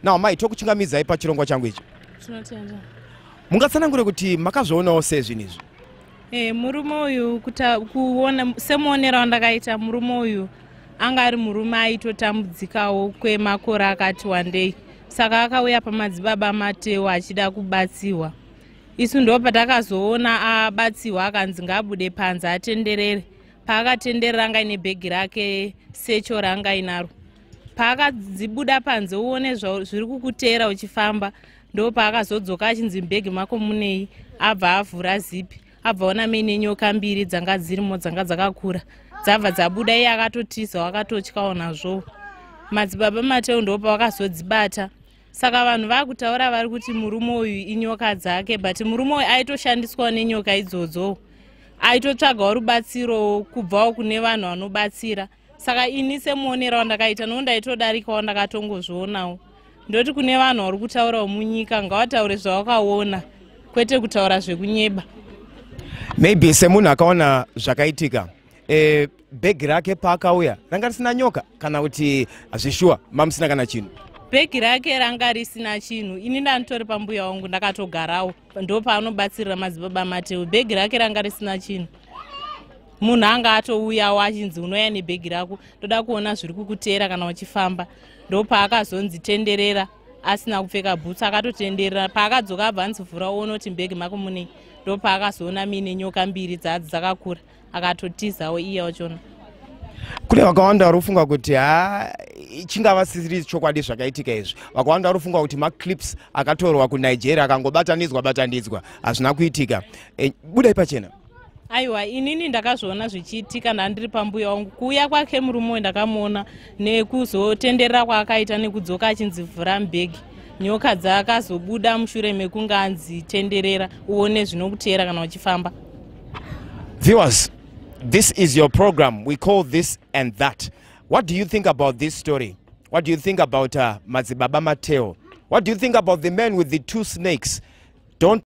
Now mai tokuchingamidza ipa chirongwa changu ichi. Tinotenda. Mungatsanangure kuti makazvoonawo sezvinhu izvi. Murume uyu kuona semuonero wandakaita murume uyu anga ari murume aitotambudzikawo kwemakore akati wandei. Saka akauya pamadzibaba Mateo achida kubatsiwa. Isu ndo patakazoona abatsiwa akanzi ngabude panze atenderere. Paakatenderera anga ine bhegi rake secho ranga inaro. Paakadzibuda panze uone zviri kukuteera uchifamba. Ndo paakazodzoka achinzi bhegi mako munei, abva avhura zipi, abva ona mine nyoka mbiri dzanga dzirimo dzanga dzakakura. Dzabva dzabuda iye akatotiza akatotyawo nazvo. Madzibaba Mateo ndo pavakazodzibata. Saka vanhu vakutaura vari kuti murume uyu inyoka dzake, but murume uyu aitoshandiswa nenyoka idzodzo. Aitotsvagawo rubatsiro kubvawo kune vanhu vanobatsira. Saka ini semuonero wandakaita ndaitodarikawo ndakatongozvionawo. Ndoti kune vanhu vari kutaurawo munyika ngavataure zvavakaona kwete kutaura zvekunyeba. Maybe semunhu akaona zvakaitika bhegi rake paakauya ranga risina nyoka kana kuti hazvishuwa mamusina kana chinhu. Bhegi rake ranga risina chinhu. Ini ndanitori pambuya wangu ndakatogarawo ndo paanobatsirira madzibaba Mateo. Bhegi rake ranga risina chinhu. Munhu anga atouyawo achinzi unouya nebhegi rako ndoda kuona zviri kukuteera kana uchifamba. Ndo paakazonzi tenderera asina kupfeka bhutsi akatotenderera. Paakadzoka abva anzivhura uone kuti bhegi mako munei. Ndo paakazoona mine nyoka mbiri dzakakura akatotizawo iye wachona. Kune vakawanda vari kufunga kuti chingava sisiri chokwadi zvakaitika izvi. Vakawanda vari kufunga kuti maclips akatorwa kuNigeria akangobatanidzwa hazvina kuitika. Budai pachena. Aiwa, inini ndakazviona zvichiitika ndandiri pambuya wangu. Kuuya kwake murume uyu ndakamuona nekuzotenderera kwaakaita nekudzoka achinzivhura bhegi. Nyoka dzakazobuda mushure mekunge anzi tenderera uone zvinokuteera kana uchifamba. Viewers, this is your program. We call this and that. What do you think about this story? What do you think about Madzibaba Mateo? What do you think about the man with the 2 snakes? Don't